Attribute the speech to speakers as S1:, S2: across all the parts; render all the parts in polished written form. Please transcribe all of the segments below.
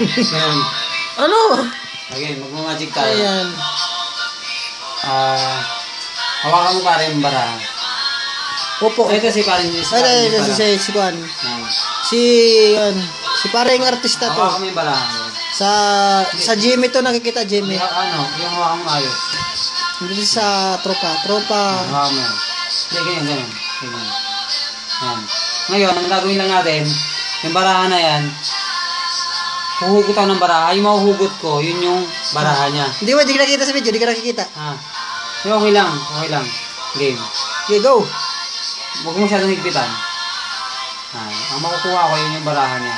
S1: Ganun.
S2: Ano?
S1: Okay, magmamagic tayo.
S2: Ayan.
S1: Hawakan mo pare yung baraha.
S2: Opo.
S1: Ito si pare.
S2: Ay, si Juan. Si pare yung artista to.
S1: Hawakan mo yung baraha.
S2: Sa Jimmy to nakikita, Jimmy.
S1: Yung hawakan mo ayos.
S2: Hindi sa tropa.
S1: Hawakan mo yan. Ganyan. Yan. Ngayon, ang gagawin lang natin, yung baraha na yan, huhugot ako ng baraha. Yung mahuhugot ko, yun yung baraha niya.
S2: Hindi mo, di ka nakikita sa video, di ka nakikita.
S1: Okay lang. Game.
S2: Okay, go.
S1: Huwag mo masyadong higpitan. Ang makukuha ko, yun yung baraha niya.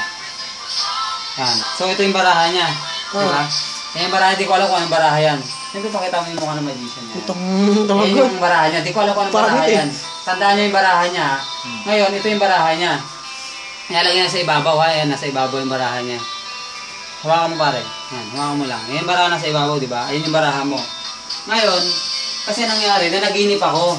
S1: Yan. So, ito yung baraha niya. Diba? Yan yung baraha, di ko alam kung anong baraha yan. Ito, pakita mo yung mukha ng magician niya. Yan yung baraha niya. Di ko alam kung anong baraha yan. Tandaan niyo yung baraha niya. Ngayon, ito yung baraha niya. Nalagyan niya sa ibabaw. Ayan, nasa ibabaw yung baraha niya. Hawakan mo pare. Yan, hawakan mo lang. Yan yung baraha nasa ibabaw, di ba? Ayun yung baraha mo. Ngayon, kasi nangyari, nanaginip ako.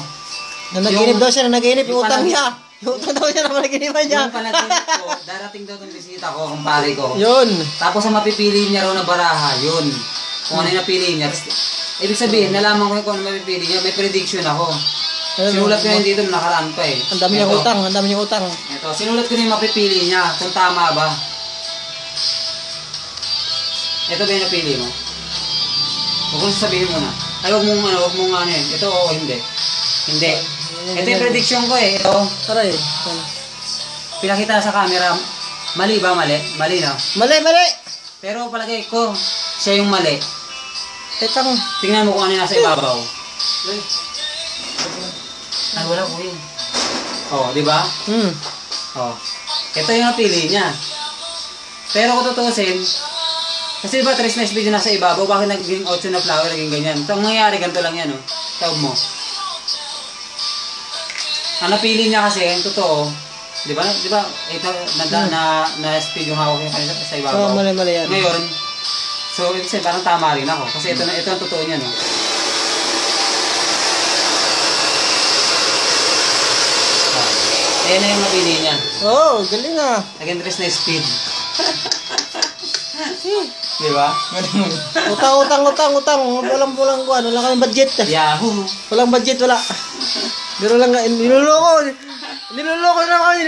S2: Nanaginip daw siya, nanaginip. Utang niya. Utang daw siya na panaginipan niya.
S1: Yung panaginip ko, darating daw itong bisita ko, kumpare ko.
S2: Yun.
S1: Tapos ang mapipili niya raw na baraha, yun. Kung ano yung napili niya. Ibig sabihin, nalaman ko kung ano mapipili niya, may prediction ako. Sinulat ko yun dito, nakaraan pa eh.
S2: Ang dami niyang utang,
S1: Ito, sinulat ko na yung mapipili niya, kung tama ba. Ito ba yung napili mo? Huwag kong sabihin mo na. Ay, huwag mong ano yun. Ito o hindi. Hindi. Ito yung prediction ko eh. Ito.
S2: Taray.
S1: Pinakita sa camera. Mali ba? Mali na.
S2: Mali.
S1: Pero palagay ko, siya yung mali. Tingnan mo kung ano yung nasa ibabaw. Ay, wala ko yun. Di ba? Ito yung napili niya. Pero kung tutusin, kasi diba 3 na speed nasa ibabaw, bakit naging 8 na flower, naging ganyan? So, ang nangyayari, ganito lang yan, Tawag mo. Ang napili niya kasi, yung totoo, di ba? Ito, na-speed yung hawak niya kanina sa ibabaw.
S2: Mali yan.
S1: Ngayon, so, ibig sabihin, parang tama rin ako. Kasi ito ang totoo niya, Ayan na yung napili niya.
S2: Galing ah.
S1: Naging 3 na speed. Di ba?
S2: Utang. Walang kuhan. Wala kaming budget.
S1: Yahoo!
S2: Walang budget, wala. Pero lang, niloloko na kami,